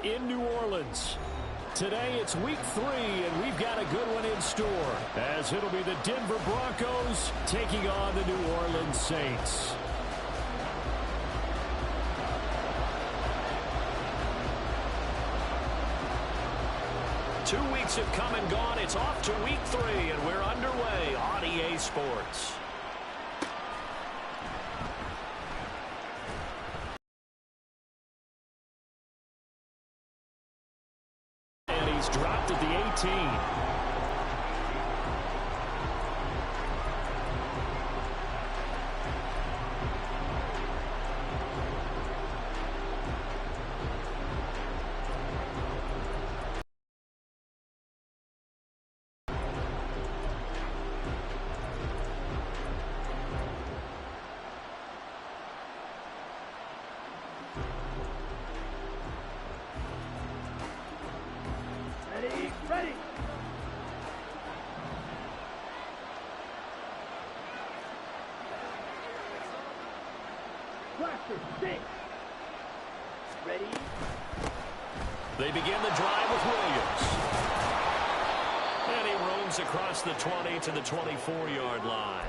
in New Orleans. Today it's week 3, and we've got a good one in store, as it'll be the Denver Broncos taking on the New Orleans Saints. Two weeks have come and gone. It's off to week 3, and we're underway on EA Sports. And he's dropped at the 18. Ready. Blaster, 6. Ready. They begin the drive with Williams. And he roams across the 20 to the 24-yard line.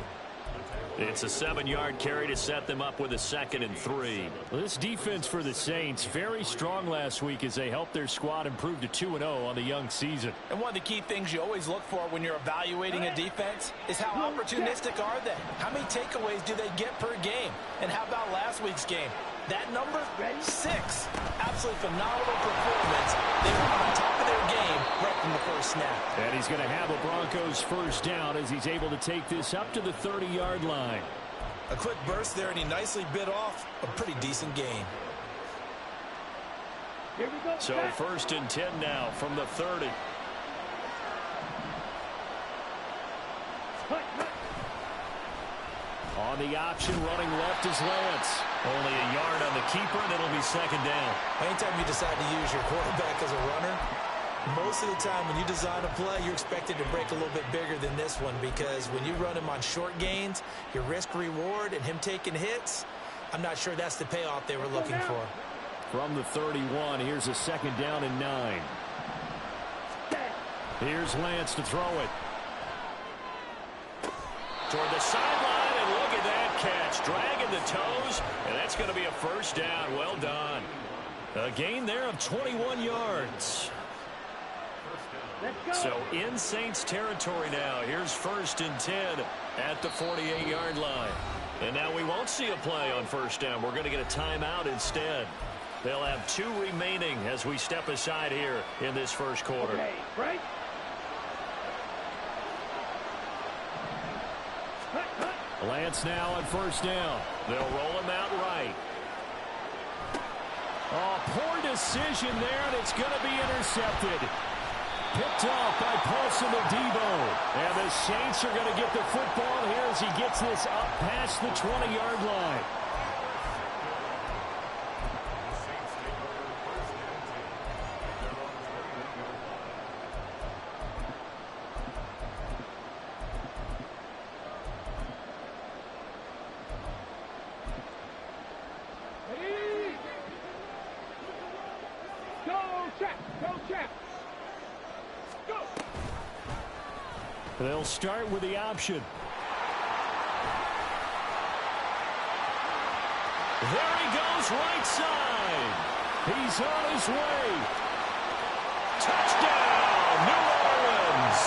It's a 7-yard carry to set them up with a 2nd and 3. This defense for the Saints, very strong last week as they helped their squad improve to 2-0 on the young season. And one of the key things you always look for when you're evaluating a defense is how opportunistic are they? How many takeaways do they get per game? And how about last week's game? That number, 6. Absolutely phenomenal performance. They were on top of their game right from the first snap. And he's going to have a Broncos first down as he's able to take this up to the 30-yard line. A quick burst there, and he nicely bit off a pretty decent gain. Here we go. So 1st and 10 now from the 30. On the option, running left is Lance. Only a yard on the keeper, and it'll be 2nd down. Anytime you decide to use your quarterback as a runner, most of the time when you design a play, you're expected to break a little bit bigger than this one, because when you run him on short gains, your risk-reward and him taking hits, I'm not sure that's the payoff they were looking for. From the 31, here's a 2nd down and 9. Here's Lance to throw it. Toward the sideline, and look at that catch. Dragging the toes, and that's going to be a first down. Well done. A gain there of 21 yards. So in Saints territory now. Here's 1st and 10 at the 48-yard line. And now we won't see a play on first down. We're going to get a timeout instead. They'll have 2 remaining as we step aside here in this first quarter. Okay, right. Lance now on first down. They'll roll him out right. Oh, poor decision there, and it's going to be intercepted. Picked off by Paulson Adebo. And the Saints are going to get the football here as he gets this up past the 20-yard line. They'll start with the option. There he goes, right side. He's on his way. Touchdown, New Orleans.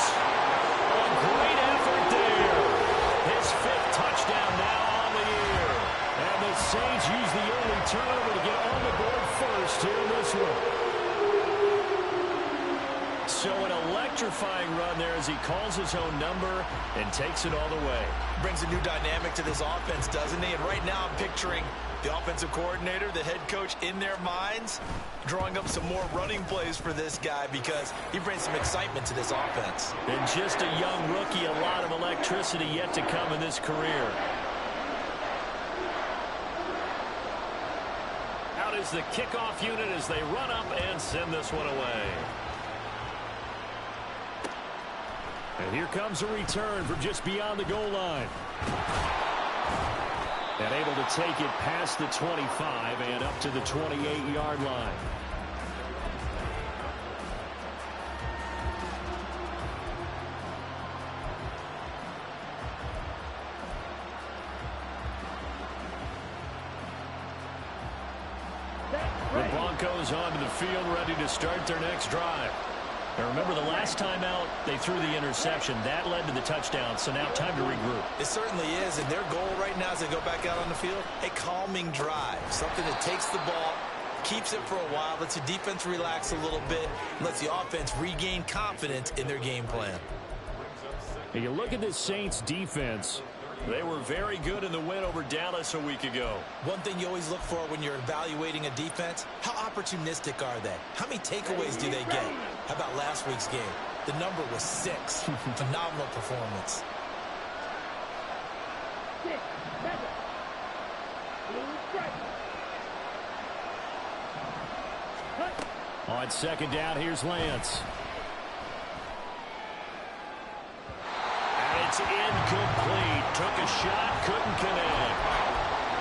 A great effort there. His 5th touchdown now on the year. And the Saints use the early turnover to get on the board first here in this one. So an electrifying run there as he calls his own number and takes it all the way. Brings a new dynamic to this offense, doesn't he? And right now I'm picturing the offensive coordinator, the head coach in their minds, drawing up some more running plays for this guy because he brings some excitement to this offense. And just a young rookie, a lot of electricity yet to come in this career. Out is the kickoff unit as they run up and send this one away. And here comes a return from just beyond the goal line. And able to take it past the 25 and up to the 28-yard line. Broncos onto the field, ready to start their next drive. Now remember, the last time out, they threw the interception. That led to the touchdown, so now time to regroup. It certainly is, and their goal right now as they go back out on the field, a calming drive, something that takes the ball, keeps it for a while, lets the defense relax a little bit, lets the offense regain confidence in their game plan. And you look at this Saints defense. They were very good in the win over Dallas a week ago. One thing you always look for when you're evaluating a defense, how opportunistic are they? How many takeaways do they get? How about last week's game? The number was 6. Phenomenal performance. 6, 7. Blue strike. On second down, here's Lance. It's incomplete. Took a shot, couldn't connect.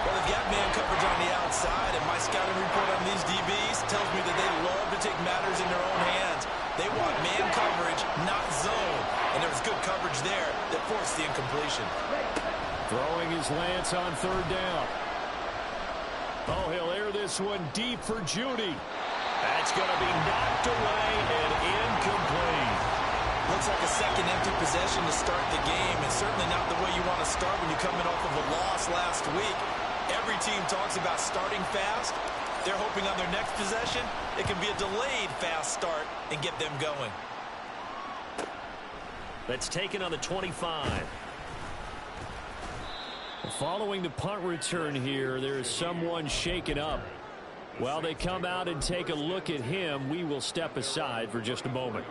Well, they've got man coverage on the outside, and my scouting report on these DBs tells me that they love to take matters in their own hands. They want man coverage, not zone. And there was good coverage there that forced the incompletion. Throwing his Lance on third down. Oh, he'll air this one deep for Judy. That's going to be knocked away and incomplete. Looks like a second empty possession to start the game, and certainly not the way you want to start when you're coming off of a loss last week. Every team talks about starting fast. They're hoping on their next possession, it can be a delayed fast start and get them going. That's taken on the 25. Following the punt return here, there is someone shaken up. While they come out and take a look at him, we will step aside for just a moment.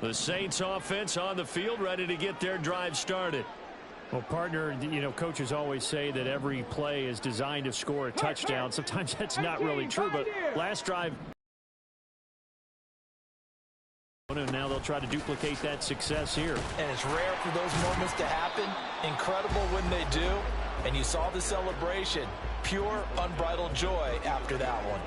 The Saints offense on the field, ready to get their drive started. Well, partner, you know, coaches always say that every play is designed to score a touchdown. Sometimes that's not really true, but last drive, and now they'll try to duplicate that success here. And it's rare for those moments to happen. Incredible when they do. And you saw the celebration. Pure, unbridled joy after that one.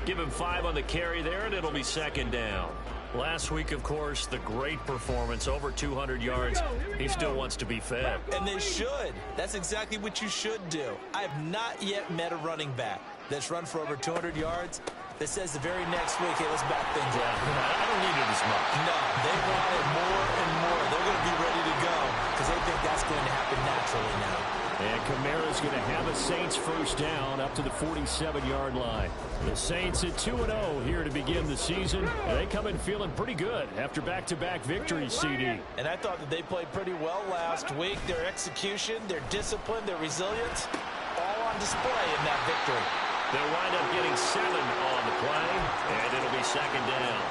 Give him 5 on the carry there, and it'll be second down. Last week, of course, the great performance, over 200 yards. He still wants to be fed. And they should. That's exactly what you should do. I have not yet met a running back that's run for over 200 yards that says the very next week, hey, let's back things up. I don't need it as much. No, they want it more and more. They're going to be ready to go because they think that's going to happen naturally now. And Kamara's going to have a Saints first down up to the 47-yard line. The Saints at 2-0 here to begin the season. And they come in feeling pretty good after back-to-back victories, CD. And I thought that they played pretty well last week. Their execution, their discipline, their resilience, all on display in that victory. They'll wind up getting 7 on the play, and it'll be second down.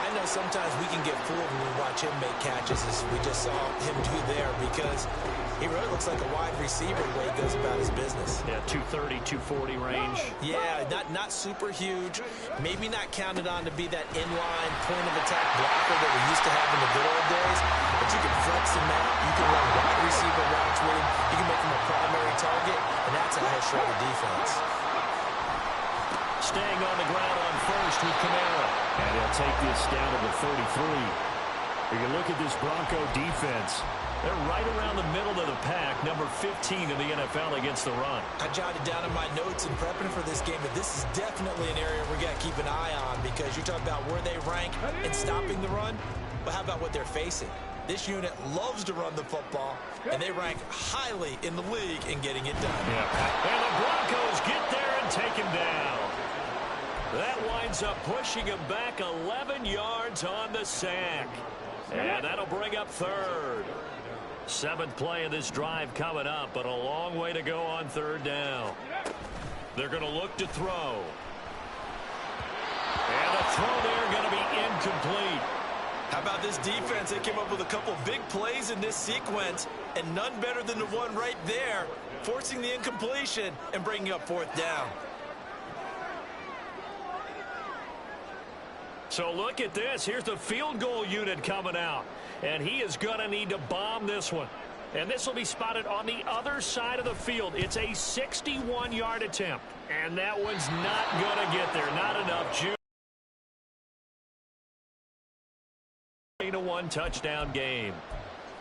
I know sometimes we can get fooled when we watch him make catches, as we just saw him do there, because he really looks like a wide receiver the way he goes about his business. Yeah, 230, 240 range. Yeah, not super huge. Maybe not counted on to be that inline point of attack blocker that we used to have in the good old days. But you can flex him out. You can run wide receiver routes with him. You can make him a primary target, and that's how he'll show the defense. Staying on the ground on first with Kamara. And he'll take this down to the 33. You can look at this Bronco defense. They're right around the middle of the pack, number 15 in the NFL against the run. I jotted down in my notes in prepping for this game that this is definitely an area we got to keep an eye on, because you talk about where they rank in stopping the run, but how about what they're facing? This unit loves to run the football, and they rank highly in the league in getting it done. Yeah. And the Broncos get there and take him down. That winds up pushing him back 11 yards on the sack. And that'll bring up third. 7th play of this drive coming up, but a long way to go on third down. They're going to look to throw. And the throw there going to be incomplete. How about this defense? They came up with a couple big plays in this sequence, and none better than the one right there, forcing the incompletion and bringing up 4th down. So look at this. Here's the field goal unit coming out. And he is going to need to bomb this one. And this will be spotted on the other side of the field. It's a 61-yard attempt. And that one's not going to get there. Not enough. 1 touchdown game.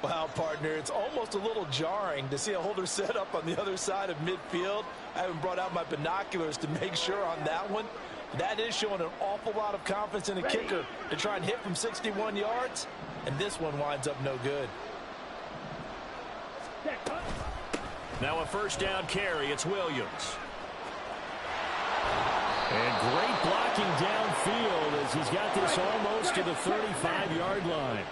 Wow, partner, it's almost a little jarring to see a holder set up on the other side of midfield I haven't brought out my binoculars to make sure on that one. That is showing an awful lot of confidence in a kicker to try and hit from 61 yards. And this one winds up no good. Now a first down carry. It's Williams. And great blocking downfield as he's got this almost to the 35-yard line.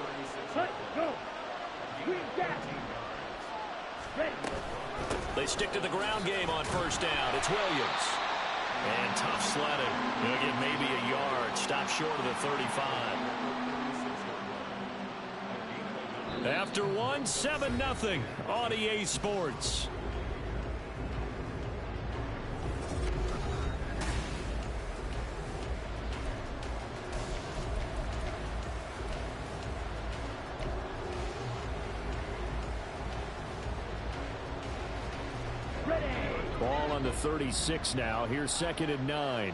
They stick to the ground game on first down. It's Williams. And tough sledding. He'll get maybe a yard. Stop short of the 35. After one, 7-0 on EA Sports. Ball on the 36 now. Here's 2nd and 9.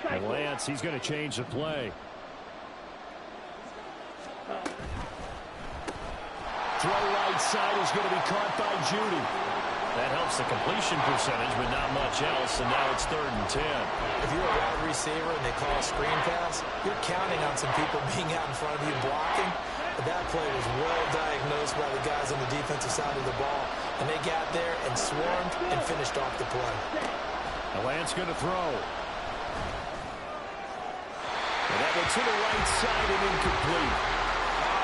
And Lance, he's going to change the play. Throw right side is going to be caught by Judy. That helps the completion percentage, but not much else, and now it's 3rd and 10. If you're a wide receiver and they call a screen pass, you're counting on some people being out in front of you blocking. But that play was well diagnosed by the guys on the defensive side of the ball, and they got there and swarmed and finished off the play. Lance going to throw. And that one to the right side and incomplete.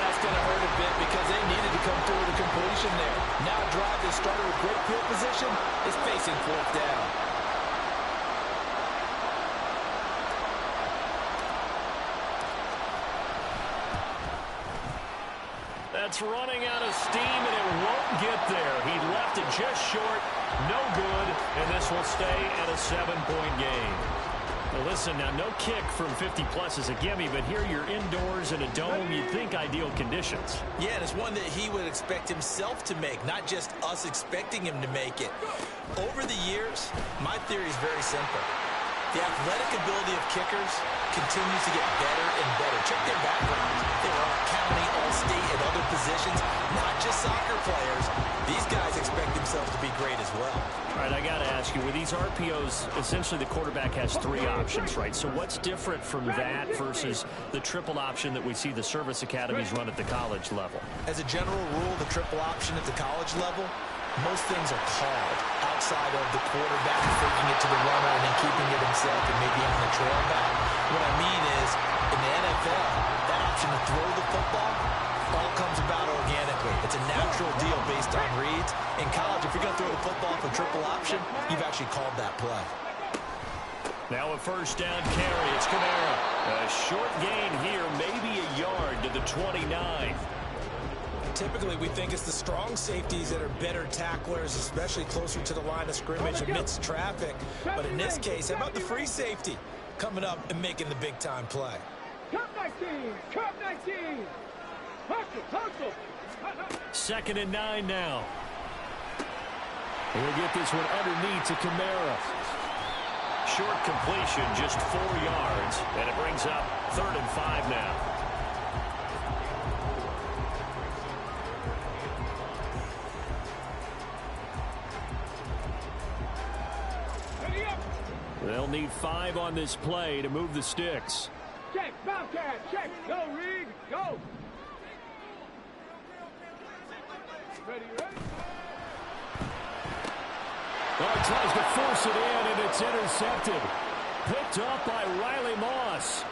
That's going to hurt a bit because they needed to come through with a completion there. Now a drive that started with great field position is facing 4th down. That's running out of steam, and it won't get there. He left it just short. No good, and this will stay at a 7-point game. Well, listen, now no kick from 50-plus is a gimme, but here you're indoors in a dome. You'd think ideal conditions. Yeah, and it's one that he would expect himself to make, not just us expecting him to make it. Over the years, my theory is very simple. The athletic ability of kickers continues to get better and better. Check their backgrounds. They were all county, all-state, and other positions, not just soccer players. These guys expect themselves to be great as well. All right, I got to ask you, with these RPOs, essentially the quarterback has 3 options, right? So what's different from that versus the triple option that we see the service academies run at the college level? As a general rule, the triple option at the college level, most things are called outside of the quarterback faking it to the runner and then keeping it himself and maybe on the trail back. What I mean is, in the NFL, that option to throw the football all comes about organically. It's a natural deal based on reads. In college, if you're going to throw the football for triple option, you've actually called that play. Now a first down carry. It's Kamara. A short gain here, maybe a yard to the 29. Typically, we think it's the strong safeties that are better tacklers, especially closer to the line of scrimmage amidst traffic. But in this case, how about the free safety coming up and making the big-time play? Come 19! Come 19! Hustle! 2nd and 9 now. He'll get this one underneath to Kamara. Short completion, just 4 yards, and it brings up 3rd and 5 now. They'll need 5 on this play to move the sticks. Check, Bobcat, check. Go, Reed, go. Ready? Well, he tries to force it in, and it's intercepted. Picked up by Riley Moss.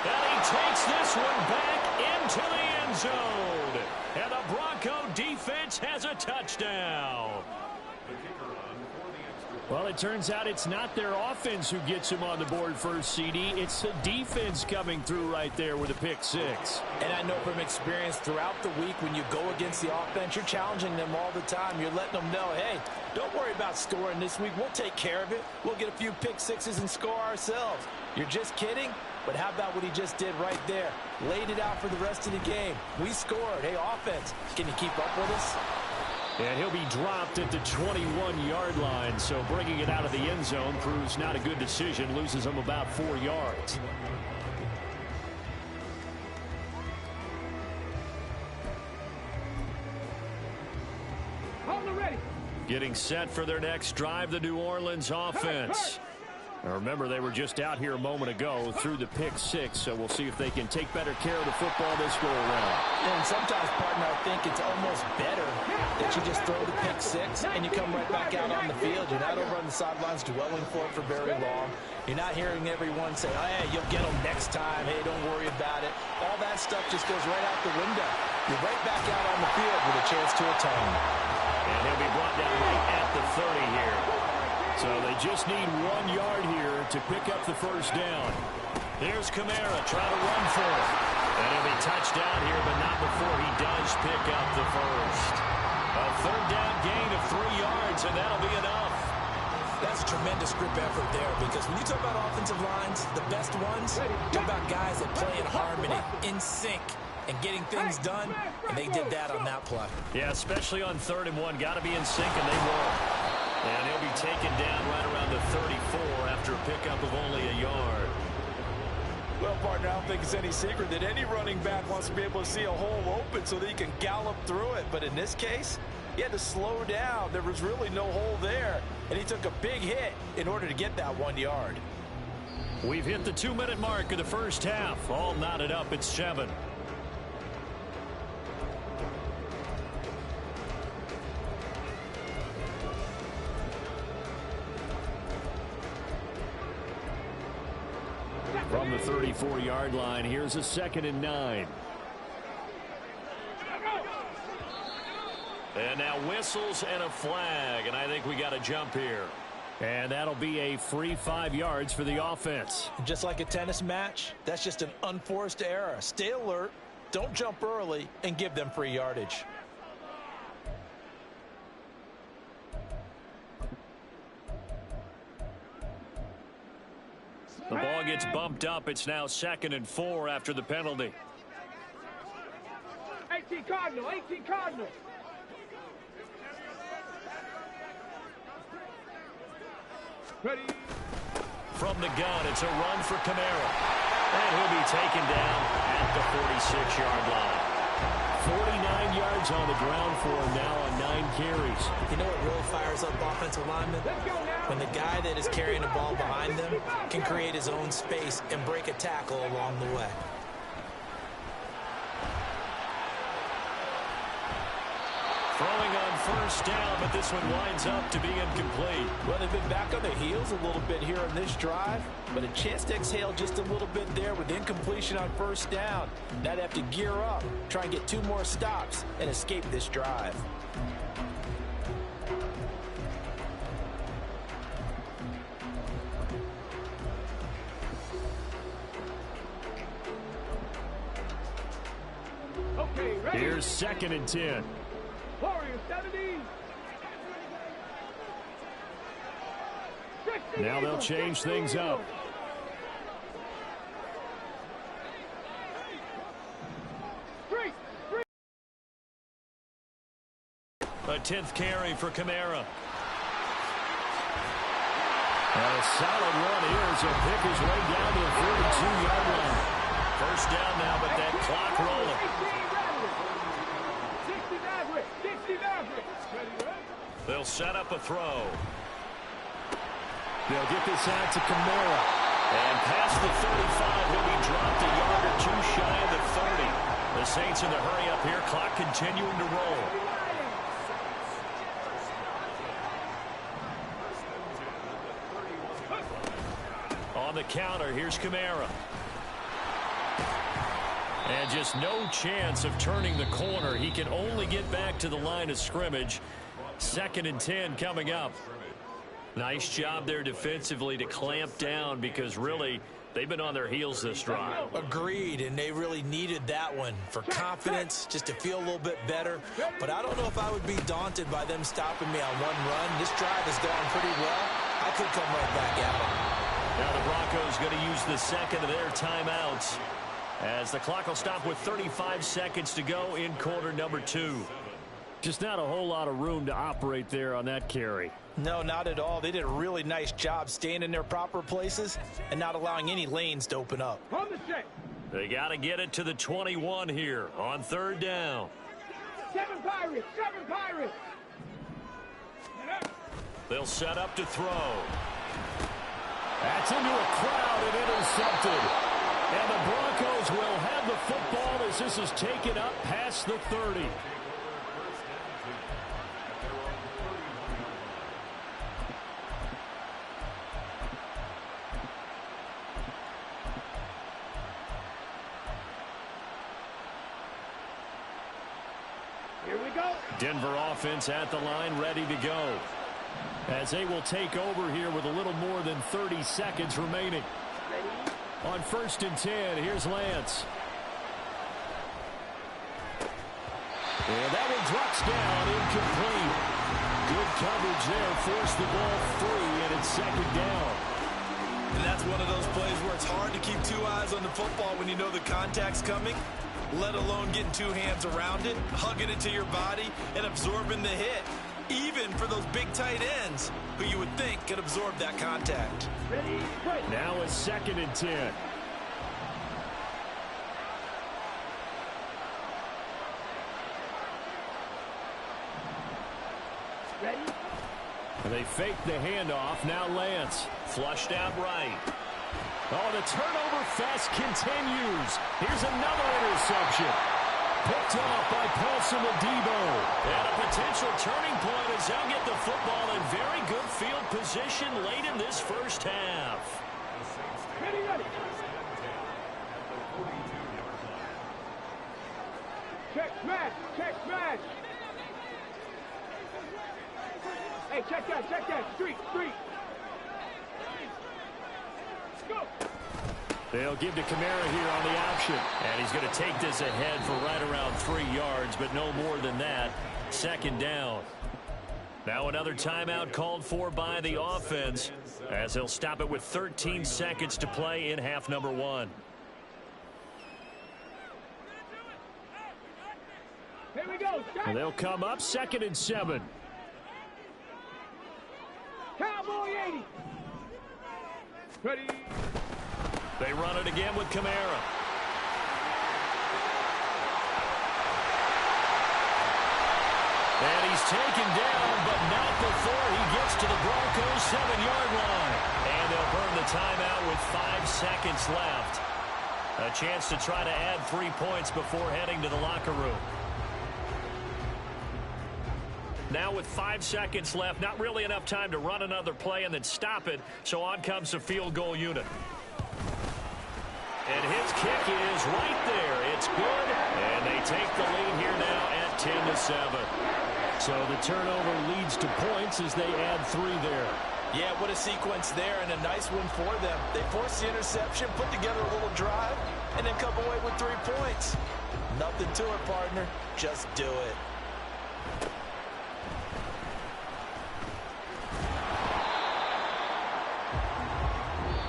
And he takes this one back into the end zone. And the Bronco defense has a touchdown. Well, it turns out it's not their offense who gets him on the board first, CD. It's the defense coming through right there with a pick 6. And I know from experience throughout the week when you go against the offense, you're challenging them all the time. You're letting them know, hey, don't worry about scoring this week. We'll take care of it. We'll get a few pick 6s and score ourselves. You're just kidding? But how about what he just did right there? Laid it out for the rest of the game. We scored. Hey, offense, can you keep up with us? And he'll be dropped at the 21-yard line, so bringing it out of the end zone proves not a good decision, loses him about 4 yards. On the ready. Getting set for their next drive, the New Orleans offense. Now remember, they were just out here a moment ago through the pick six, so we'll see if they can take better care of the football this go around. And sometimes, partner, I think it's almost better that you just throw the pick six and you come right back out on the field. You're not over on the sidelines dwelling for it for very long. You're not hearing everyone say, oh, hey, you'll get them next time. Hey, don't worry about it. All that stuff just goes right out the window. You're right back out on the field with a chance to atone. And he'll be brought down right at the 30 here. So they just need 1 yard here to pick up the first down. Here's Kamara trying to run for it. And he'll be touched down here, but not before he does pick up the first. A third down gain of 3 yards, and that'll be enough. That's a tremendous grip effort there, because when you talk about offensive lines, the best ones, talk about guys that play in harmony, in sync, and getting things done, and they did that on that play. Yeah, especially on 3rd and 1. Got to be in sync, and they were. And he'll be taken down right around the 34 after a pickup of only a yard. Well, partner, I don't think it's any secret that any running back wants to be able to see a hole open so that he can gallop through it. But in this case, he had to slow down. There was really no hole there, and he took a big hit in order to get that 1 yard. We've hit the 2-minute mark of the first half. All knotted up at 7. From the 34-yard line, here's a 2nd and 9. And now whistles and a flag, and I think we got a jump here. And that'll be a free 5 yards for the offense. Just like a tennis match, that's just an unforced error. Stay alert, don't jump early, and give them free yardage. The ball gets bumped up. It's now 2nd and 4 after the penalty. 18 Cardinal, 18 Cardinal. Ready. From the gun, it's a run for Kamara. And he'll be taken down at the 46-yard line. 49 yards on the ground for him now on 9 carries. You know what really fires up offensive linemen? When the guy that is carrying the ball behind them can create his own space and break a tackle along the way. Throwing on first down, but this one winds up to be incomplete. Well, they've been back on their heels a little bit here on this drive, but a chance to exhale just a little bit there with incompletion on first down. Now they have to gear up, try and get 2 more stops, and escape this drive. Okay, ready. Here's 2nd and 10. Warriors 70. Now they'll change things up. A 10th carry for Kamara. A solid run here as he'll pick his way down to the 42-yard line. First down now, but that clock rolling. They'll set up a throw. They'll get this out to Kamara. And past the 35, he'll be dropped a yard or 2 shy of the 30. The Saints in the hurry up here, clock continuing to roll. On the counter, here's Kamara. And just no chance of turning the corner. He can only get back to the line of scrimmage. 2nd and 10 coming up. Nice job there defensively to clamp down, because really they've been on their heels this drive. Agreed, and they really needed that one for confidence, just to feel a little bit better. But I don't know if I would be daunted by them stopping me on one run. This drive has gone pretty well. I could come right back at it. Now the Broncos going to use the 2nd of their timeouts, as the clock will stop with 35 seconds to go in quarter number 2. Just not a whole lot of room to operate there on that carry. No, not at all. They did a really nice job staying in their proper places and not allowing any lanes to open up. They got to get it to the 21 here on 3rd down. 7 Pirates, 7 Pirates. They'll set up to throw. That's into a crowd and intercepted. And the Broncos will have the football as this is taken up past the 30. Here we go. Denver offense at the line, ready to go. As they will take over here with a little more than 30 seconds remaining. Ready. On 1st and 10, here's Lance. And that one drops down, incomplete. Good coverage there, forced the ball free, and it's 2nd down. And that's one of those plays where it's hard to keep 2 eyes on the football when you know the contact's coming, let alone getting 2 hands around it, hugging it to your body, and absorbing the hit. Even for those big tight ends who you would think could absorb that contact. Ready. Play. Now it's 2nd and 10. Ready. And they fake the handoff. Now Lance. Flushed out right. Oh, the turnover fest continues. Here's another interception. Picked off by Paulson Adebo. And a potential turning point as they'll get the football in very good field position late in this first half. Ready, ready. Check smash. Check smash. Hey, check that. Check that. Street. Street. Go. They'll give to Kamara here on the option. And he's going to take this ahead for right around 3 yards, but no more than that. 2nd down. Now another timeout called for by the offense as they'll stop it with 13 seconds to play in half number 1. Here we go. And they'll come up 2nd and 7. Cowboy 80. Ready. They run it again with Kamara. And he's taken down, but not before he gets to the Broncos' 7-yard line. And they'll burn the timeout with 5 seconds left. A chance to try to add 3 points before heading to the locker room. Now with 5 seconds left, not really enough time to run another play and then stop it, so on comes the field goal unit. And his kick is right there. It's good, and they take the lead here now at 10-7. So the turnover leads to points as they add 3 there. Yeah, what a sequence there, and a nice one for them. They forced the interception, put together a little drive, and then come away with 3 points. Nothing to it, partner. Just do it.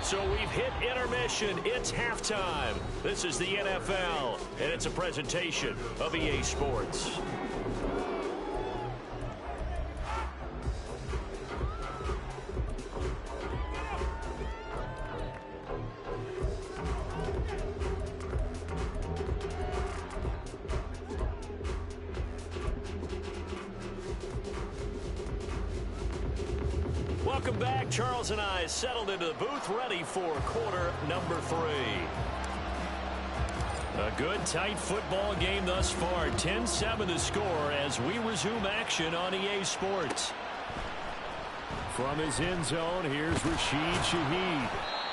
So we've hit intermission. It's halftime. This is the NFL, and it's a presentation of EA Sports. Welcome back. Charles and I settled into the booth, ready for quarter number 3. A good, tight football game thus far. 10-7 the score as we resume action on EA Sports. From his end zone, here's Rashid Shaheed.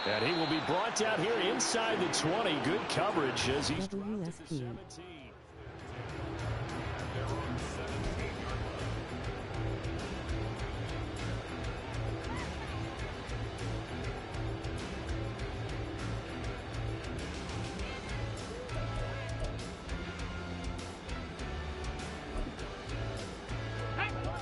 And he will be brought down here inside the 20. Good coverage as he's dropped to the 17.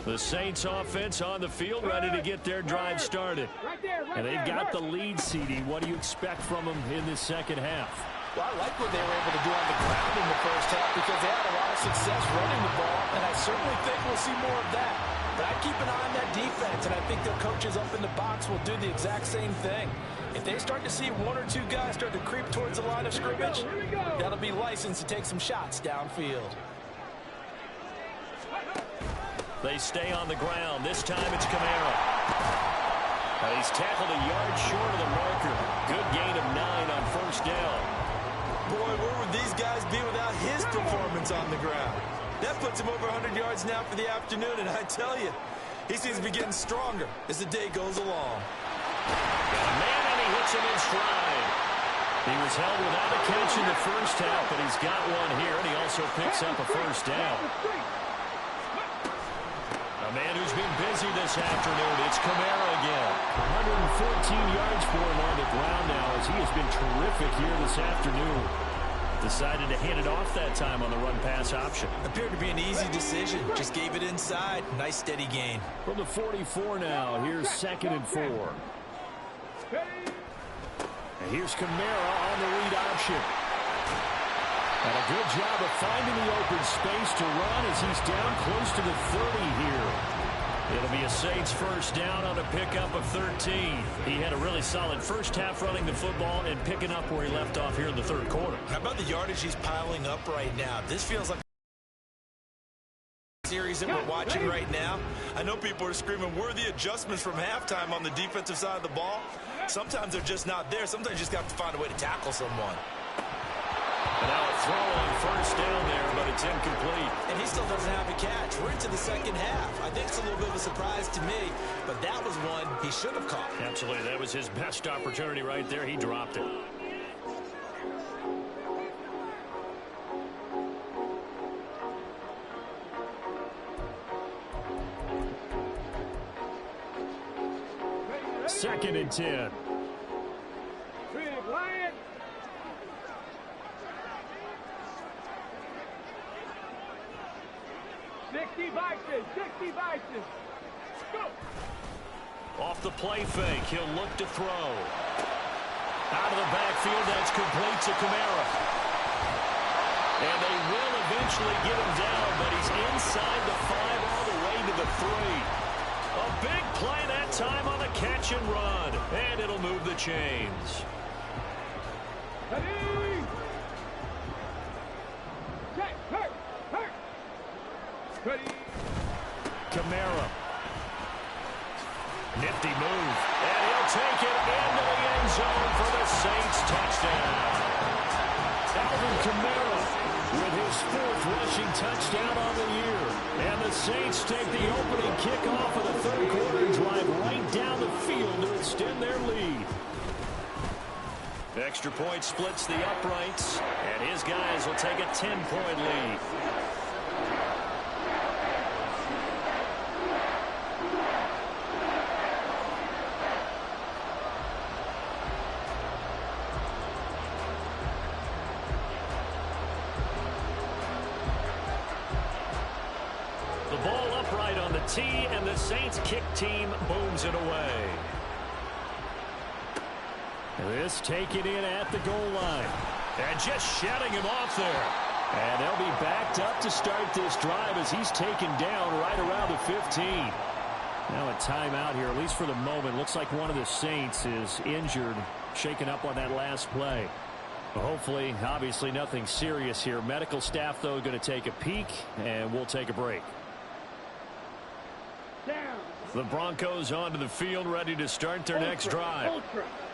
The Saints offense on the field, ready to get their drive started. Right there, right And they've there, got right. the lead, CD. What do you expect from them in this second half? Well, I like what they were able to do on the ground in the first half because they had a lot of success running the ball, and I certainly think we'll see more of that. But I keep an eye on that defense, and I think their coaches up in the box will do the exact same thing. If they start to see 1 or 2 guys start to creep towards the line of scrimmage, that'll be licensed to take some shots downfield. They stay on the ground. This time it's Kamara. He's tackled a yard short of the marker. Good gain of 9 on first down. Boy, where would these guys be without his performance on the ground? That puts him over 100 yards now for the afternoon, and I tell you, he seems to be getting stronger as the day goes along. Got a man, and he hits him in stride. He was held without a catch in the first half, but he's got one here, and he also picks up a first down. A man who's been busy this afternoon, it's Kamara again. 114 yards for him on the ground now as he has been terrific here this afternoon. Decided to hand it off that time on the run-pass option. Appeared to be an easy decision. Just gave it inside. Nice steady gain. From the 44 now, here's 2nd and 4. And here's Kamara on the read option. And a good job of finding the open space to run as he's down close to the 30 here. It'll be a Saints first down on a pickup of 13. He had a really solid first half running the football and picking up where he left off here in the third quarter. How about the yardage he's piling up right now? This feels like a series that we're watching right now. I know people are screaming worthy adjustments from halftime on the defensive side of the ball. Sometimes they're just not there. Sometimes you just got to find a way to tackle someone. And now a throw on first down there, but it's incomplete. And he still doesn't have a catch. We're into the second half. I think it's a little bit of a surprise to me, but that was one he should have caught. Absolutely. That was his best opportunity right there. He dropped it. Second and 10. Big Lion. Sixty Vices. Go. Off the play fake, he'll look to throw. Out of the backfield, that's complete to Kamara. And they will eventually get him down, but he's inside the 5 all the way to the 3. A big play that time on the catch and run. And it'll move the chains. Ready. Check. Hurt. Ready. Kamara. Nifty move. And he'll take it into the end zone for the Saints touchdown. Alvin Kamara with his 4th rushing touchdown on the year. And the Saints take the opening kickoff of the third quarter and drive right down the field to extend their lead. Extra point splits the uprights, and his guys will take a 10-point lead. The ball upright on the tee, and the Saints kick team booms it away. This taken in at the goal line. And just shutting him off there. And they'll be backed up to start this drive as he's taken down right around the 15. Now a timeout here, at least for the moment. Looks like one of the Saints is injured, shaken up on that last play. Hopefully, obviously nothing serious here. Medical staff, though, going to take a peek, and we'll take a break. Down. The Broncos onto the field, ready to start their next drive.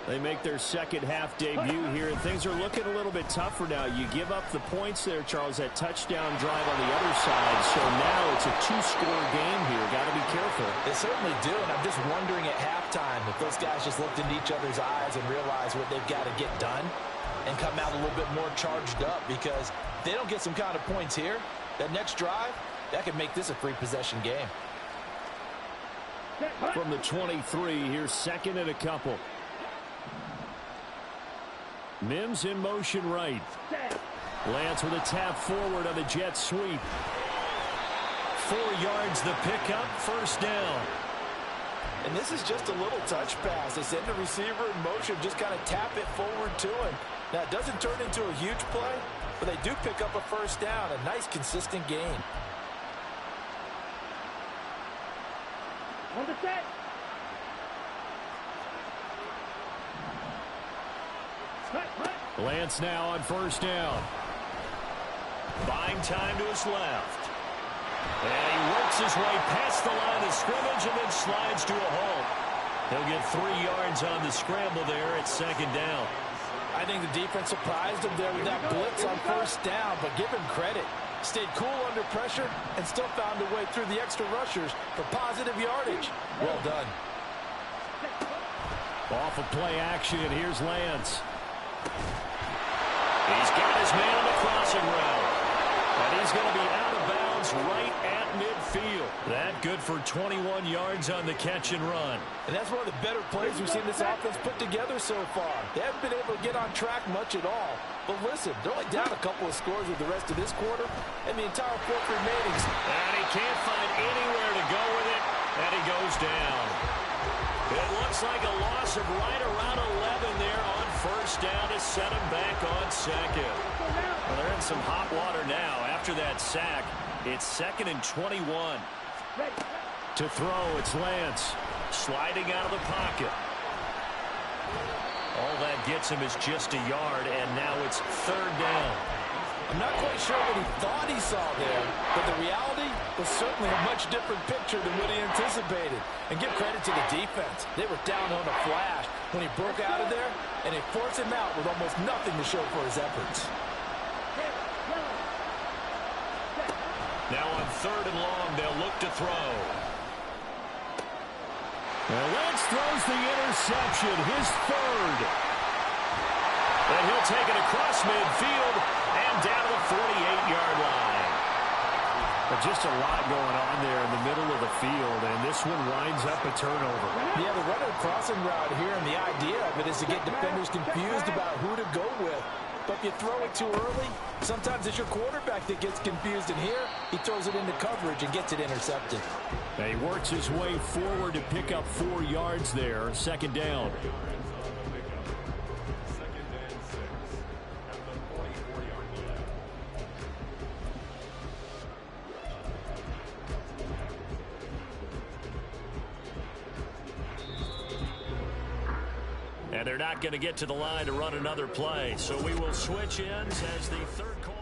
They make their second half debut here, and things are looking a little bit tougher now. You give up the points there, Charles, that touchdown drive on the other side. So now it's a 2-score game here. Got to be careful. They certainly do, and I'm just wondering at halftime if those guys just looked into each other's eyes and realized what they've got to get done and come out a little bit more charged up, because if they don't get some kind of points here, that next drive, that could make this a 3-possession game. From the 23, here's 2nd and a couple. Mims in motion right. Lance with a tap forward on the jet sweep. 4 yards the pickup, first down. And this is just a little touch pass. They send the receiver in motion, just kind of tap it forward to him. Now, it doesn't turn into a huge play, but they do pick up a first down. A nice, consistent gain. On the set. Lance now on first down. Buying time to his left. And he works his way past the line of scrimmage and then slides to a halt. He'll get 3 yards on the scramble there at second down. I think the defense surprised him there with that blitz on first down, but give him credit. Stayed cool under pressure and still found a way through the extra rushers for positive yardage. Well done. Off of play action, here's Lance. He's got his man on the crossing route. And he's going to be out of bounds right at midfield. That good for 21 yards on the catch and run. And that's one of the better plays we've seen this offense put together so far. They haven't been able to get on track much at all. But listen, they're only down a couple of scores with the rest of this quarter and the entire fourth remaining. And he can't find anywhere to go with it, and he goes down. It looks like a loss of right around 11 there on first down to set him back on second. Well, they're in some hot water now. After that sack, it's 2nd and 21. To throw, it's Lance. Sliding out of the pocket. All that gets him is just a yard, and now it's 3rd down. I'm not quite sure what he thought he saw there, but the reality was certainly a much different picture than what he anticipated. And give credit to the defense. They were down on a flash when he broke out of there, and they forced him out with almost nothing to show for his efforts. Now on 3rd and long, they'll look to throw. Well, Lance throws the interception, his 3rd. And he'll take it across midfield and down to the 48-yard line. But just a lot going on there in the middle of the field, and this one winds up a turnover. Yeah, the running crossing route here, and the idea of it is to get defenders confused about who to go with. But if you throw it too early, sometimes it's your quarterback that gets confused. And here, he throws it into coverage and gets it intercepted. Now he works his way forward to pick up 4 yards there. 2nd down. And they're not going to get to the line to run another play. So we will switch ends as the 3rd quarter.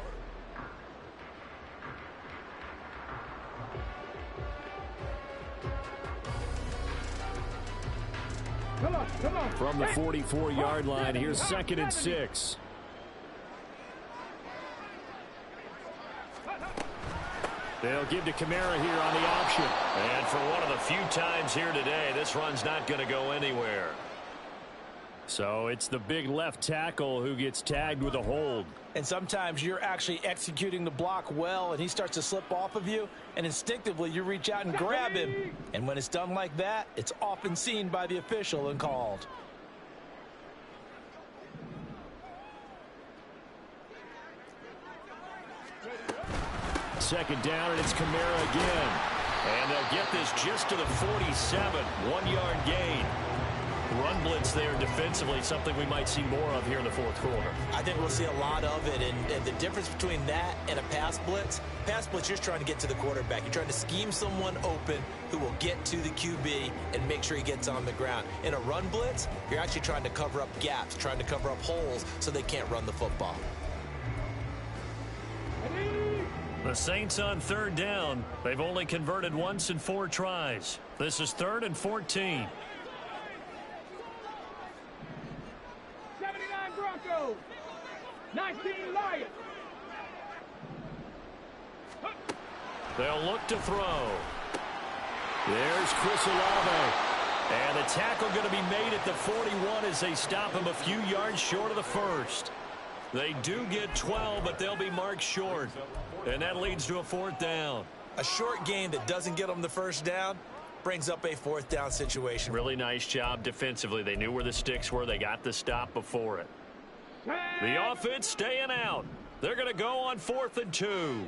Come on. From the 44-yard line, here's 2nd and 6. They'll give to Kamara here on the option. And for one of the few times here today, this run's not going to go anywhere. So it's the big left tackle who gets tagged with a hold. And sometimes you're actually executing the block well, and he starts to slip off of you, and instinctively you reach out and grab him. And when it's done like that, it's often seen by the official and called. Second down, and it's Kamara again. And they'll get this just to the 47. 1-yard gain. Run blitz there defensively, something we might see more of here in the 4th quarter. I think we'll see a lot of it, and the difference between that and a pass blitz, you're just trying to get to the quarterback. You're trying to scheme someone open who will get to the QB and make sure he gets on the ground. In a run blitz, you're actually trying to cover up gaps, trying to cover up holes so they can't run the football. The Saints on 3rd down. They've only converted once in 4 tries. This is 3rd and 14. 79 Broncos. 19 Lions. They'll look to throw. There's Chris Olave. And the tackle going to be made at the 41 as they stop him a few yards short of the 1st. They do get 12, but they'll be marked short. And that leads to a 4th down. A short gain that doesn't get them the 1st down brings up a 4th down situation. Really nice job defensively. They knew where the sticks were. They got the stop before it. The offense staying out. They're going to go on 4th and 2.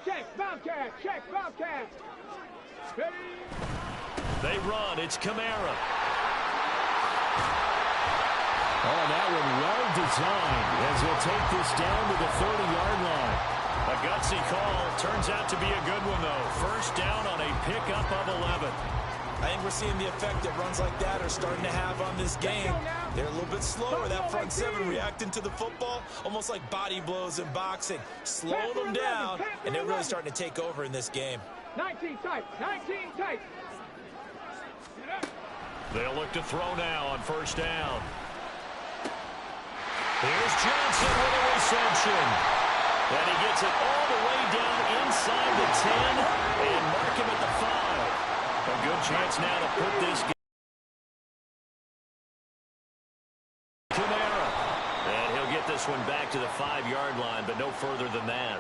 Check, Bobcat. Check, Bobcat. Ready? They run. It's Kamara. Oh, that one well designed as he'll take this down to the 30-yard line. A gutsy call. Turns out to be a good one, though. 1st down on a pickup of 11. I think we're seeing the effect that runs like that are starting to have on this game. They're a little bit slower, that front seven, reacting to the football, almost like body blows in boxing. Slow them down, and they're really starting to take over in this game. 19 tight, 19 tight. They'll look to throw now on first down. Here's Johnson with a reception. And he gets it all the way down inside the 10 and mark him at the 5. A good chance now to put this game. Kamara. And he'll get this one back to the 5-yard line, but no further than that.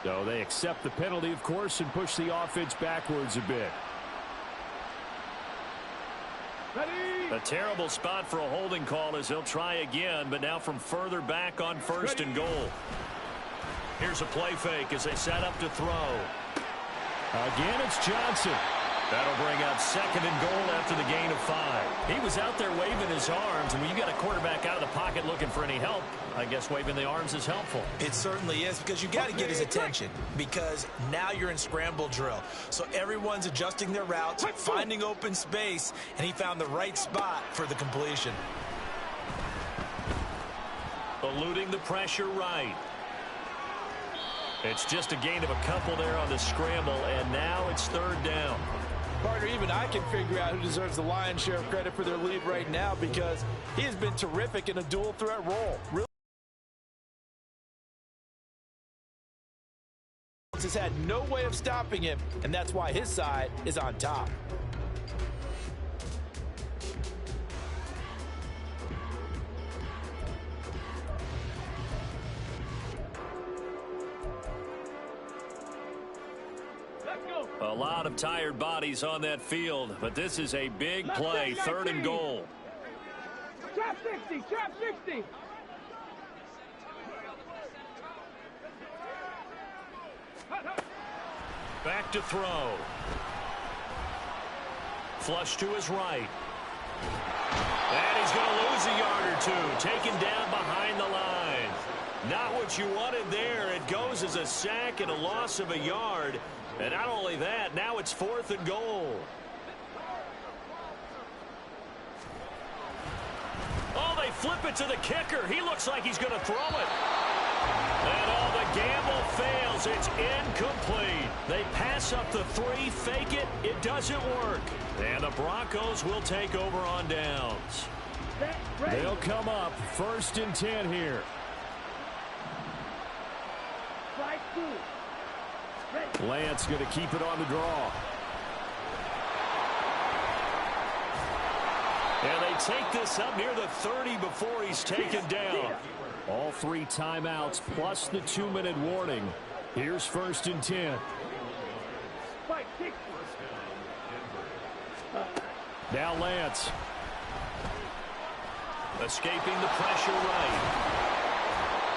So they accept the penalty, of course, and push the offense backwards a bit. A terrible spot for a holding call as they'll try again, but now from further back on first and goal. Here's a play fake as they set up to throw. Again, it's Johnson. That'll bring up second and goal after the gain of 5. He was out there waving his arms, and when you got a quarterback out of the pocket looking for any help, I guess waving the arms is helpful. It certainly is, because you got to get his attention, because now you're in scramble drill. So everyone's adjusting their routes, finding open space, and he found the right spot for the completion. Eluding the pressure right. It's just a gain of a couple there on the scramble, and now it's third down. Partner, even I can figure out who deserves the lion's share of credit for their lead right now, because he has been terrific in a dual threat role. Really has had no way of stopping him, and that's why his side is on top. A lot of tired bodies on that field, but this is a big play, third and goal. Trap 60, trap 60. Back to throw. Flush to his right. And he's going to lose a yard or two, taken down behind the line. Not what you wanted there. It goes as a sack and a loss of a yard. And not only that, now it's fourth and goal. Oh, they flip it to the kicker. He looks like he's going to throw it. And all the gamble fails. It's incomplete. They pass up the 3, fake it. It doesn't work. And the Broncos will take over on downs. They'll come up first and 10 here. Lance going to keep it on the draw. And they take this up near the 30 before he's taken down. All 3 timeouts plus the 2-minute warning. Here's first and 10. Now Lance. Escaping the pressure right.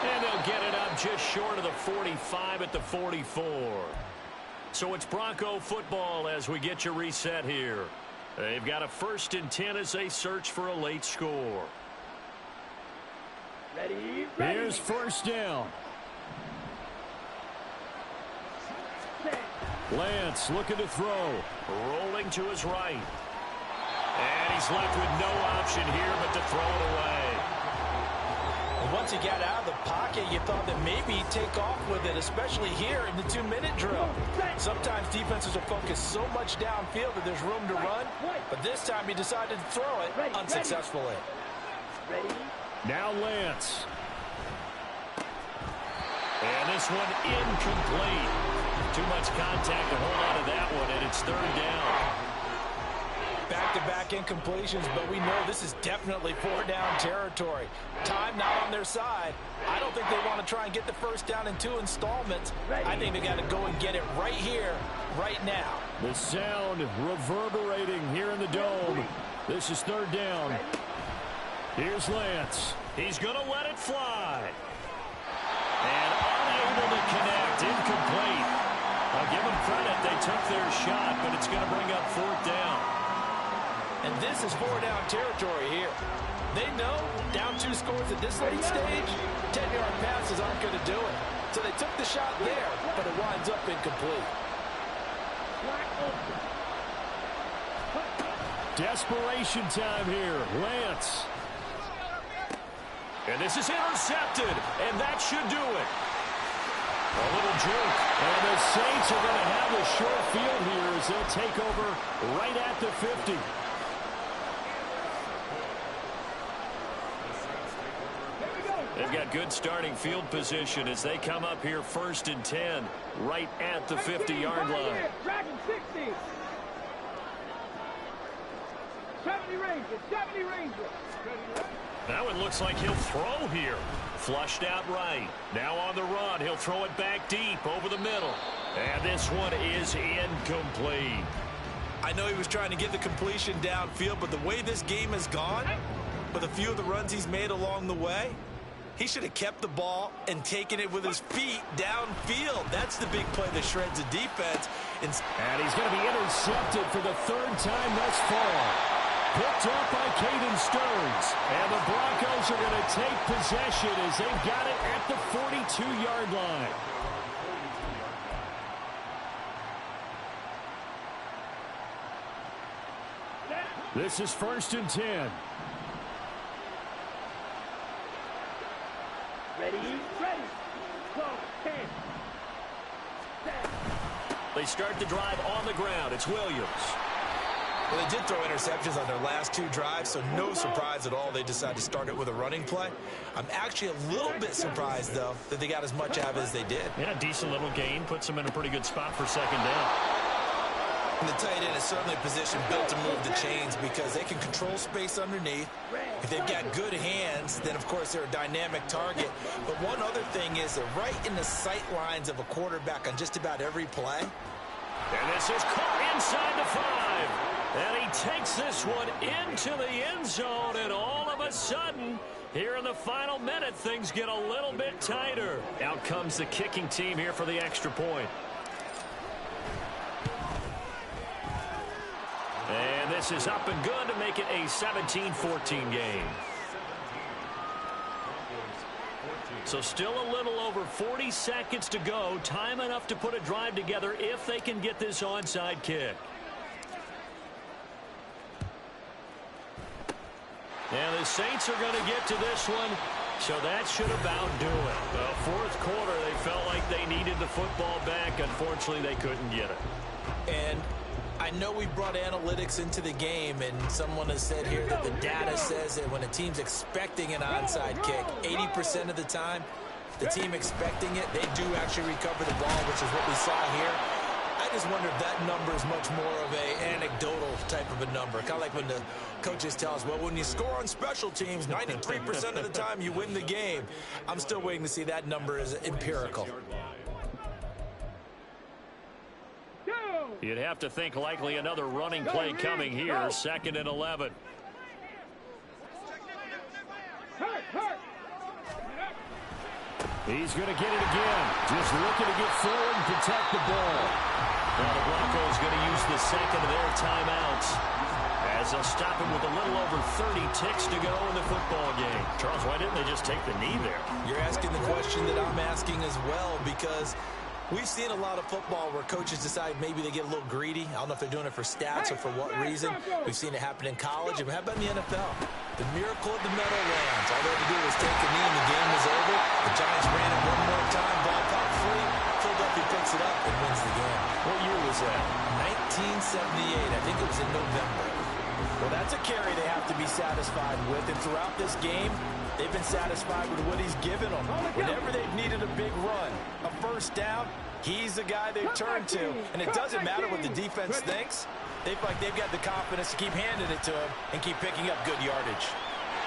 And they'll get it up just short of the 45 at the 44. So it's Bronco football as we get you reset here. They've got a first and 10 as they search for a late score. Ready. Here's first down. Lance looking to throw. Rolling to his right. And he's left with no option here but to throw it away. And once he got out of the pocket, you thought that maybe he'd take off with it, especially here in the 2-minute drill. Sometimes defenses are focused so much downfield that there's room to run, but this time he decided to throw it unsuccessfully. Now Lance. And this one incomplete. Too much contact to hold on to that one, and it's third down. Back-to-back incompletions, but we know this is definitely 4-down territory. Time not on their side. I don't think they want to try and get the first down in 2 installments. I think they got to go and get it right here, right now. The sound reverberating here in the dome. This is third down. Here's Lance. He's going to let it fly. And unable to connect, incomplete. I'll give them credit. They took their shot, but it's going to bring up fourth down. And this is 4-down territory here. They know down 2 scores at this late stage, 10-yard passes aren't going to do it. So they took the shot there, but it winds up incomplete. Desperation time here. Lance. And this is intercepted, and that should do it. A little juke. And the Saints are going to have a short field here as they'll take over right at the 50. They've got good starting field position as they come up here 1st and 10, right at the 50-yard line. Dragon 60. 70 Rangers, 70 Rangers. That one looks like he'll throw here. Flushed out right. Now on the run. He'll throw it back deep over the middle. And this one is incomplete. I know he was trying to get the completion downfield, but the way this game has gone, with a few of the runs he's made along the way, he should have kept the ball and taken it with his feet downfield. That's the big play that shreds the defense. And he's going to be intercepted for the 3rd time thus far. Picked up by Caden Stearns. And the Broncos are going to take possession as they've got it at the 42-yard line. This is 1st and 10. Ready, ready. Go, 10. They start the drive on the ground. It's Williams. Well, they did throw interceptions on their last 2 drives, so no surprise at all they decided to start it with a running play. I'm actually a little bit surprised, though, that they got as much out of it as they did. Yeah, decent little gain. Puts them in a pretty good spot for 2nd down. And the tight end is certainly a position built to move the chains because they can control space underneath. If they've got good hands, then, of course, they're a dynamic target. But one other thing is they're right in the sight lines of a quarterback on just about every play. And this is caught inside the 5. And he takes this one into the end zone, and all of a sudden, here in the final minute, things get a little bit tighter. Out comes the kicking team here for the extra point. And this is up and good to make it a 17-14 game. So still a little over 40 seconds to go. Time enough to put a drive together if they can get this onside kick. And the Saints are going to get to this one, so that should about do it. The 4th quarter, they felt like they needed the football back. Unfortunately, they couldn't get it. And I know we brought analytics into the game, and someone has said here that the data says that when a team's expecting an onside kick, 80% of the time, the team expecting it, they do actually recover the ball, which is what we saw here. I just wonder if that number is much more of a anecdotal type of a number. Kind of like when the coaches tell us, well, when you score on special teams, 93% of the time you win the game. I'm still waiting to see that number as empirical. You'd have to think likely another running play coming here. 2nd and 11. He's going to get it again. Just looking to get forward and protect the ball. Now the Broncos going to use the 2nd of their timeouts as they'll stop him with a little over 30 ticks to go in the football game. Charles, why didn't they just take the knee there? You're asking the question that I'm asking as well, because we've seen a lot of football where coaches decide maybe they get a little greedy. I don't know if they're doing it for stats or for what reason. We've seen it happen in college. And how about in the NFL? The miracle of the Meadowlands. All they had to do was take a knee and the game was over. The Giants ran it one more time, ball popped free. Philadelphia picks it up and wins the game. What year was that? 1978. I think it was in November. Well, that's a carry they have to be satisfied with. And throughout this game, they've been satisfied with what he's given them. Whenever they've needed a big run, a 1st down, he's the guy they've turned to. And it doesn't matter what the defense thinks. They've got the confidence to keep handing it to him and keep picking up good yardage.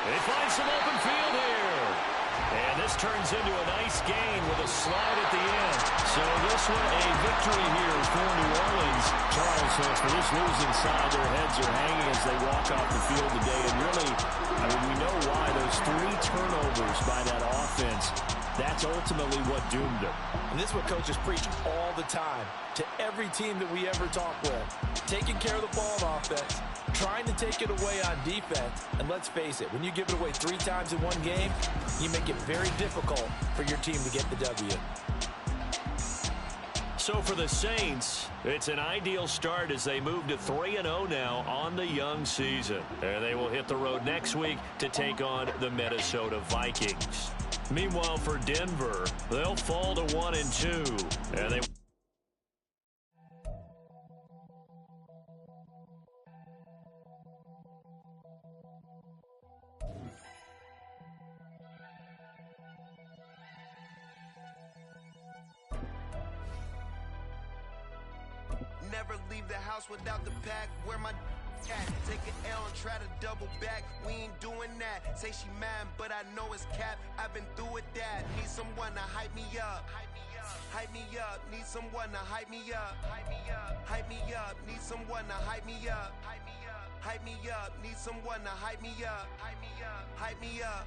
They find some open field here. And this turns into a nice gain with a slide at the end. So this one a victory here for New Orleans. Charles, so for this losing side, their heads are hanging as they walk off the field today. And really, I mean, we know why. Those 3 turnovers by that offense, that's ultimately what doomed them. And this is what coaches preach all the time to every team that we ever talk with. Taking care of the ball on offense, trying to take it away on defense. And let's face it, when you give it away 3 times in one game, you make it very difficult for your team to get the W. So for the Saints, it's an ideal start as they move to 3-0 now on the young season. And they will hit the road next week to take on the Minnesota Vikings. Meanwhile, for Denver, they'll fall to 1-2. And they... Never leave the house without the pack. Where my at? Take an L and try to double back. We ain't doing that. Say she mad, but I know it's cap. I've been through with that. Need someone to hype me up. Hype me up. Need someone to hype me up. Hype me up. Need someone to hype me up. Hype me up. Need someone to hype me up. Hype me up.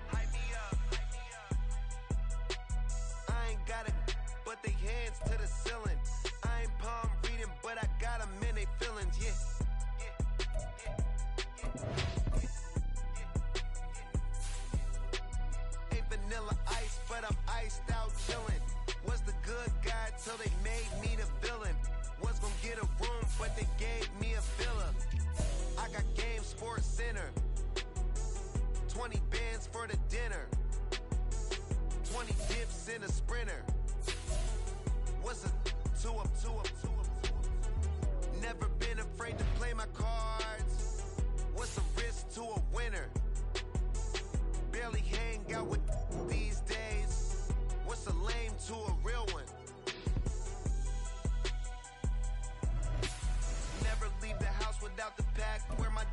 I ain't got it, but they hands to the ceiling. I ain't palm reading, but I got them in they feelings, yeah. Ain't vanilla ice, but I'm iced out chillin'. Was the good guy till they made me the villain. Was gonna get a room, but they gave me a villa. I got game Sports Center. 20 bands for the dinner. 20 dips in a sprinter. What's a two up? Never been afraid to play my cards. What's the risk to a winner? Barely hang out with these days. What's a lame to a real one? Never leave the house without the pack. Where my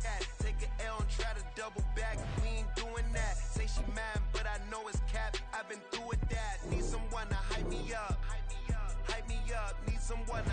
at? Take an L and try to double back. We ain't doing that. Say she mad, but I know it's cap. I've been through with that. Need someone to hype me up. Hype me up. Need someone to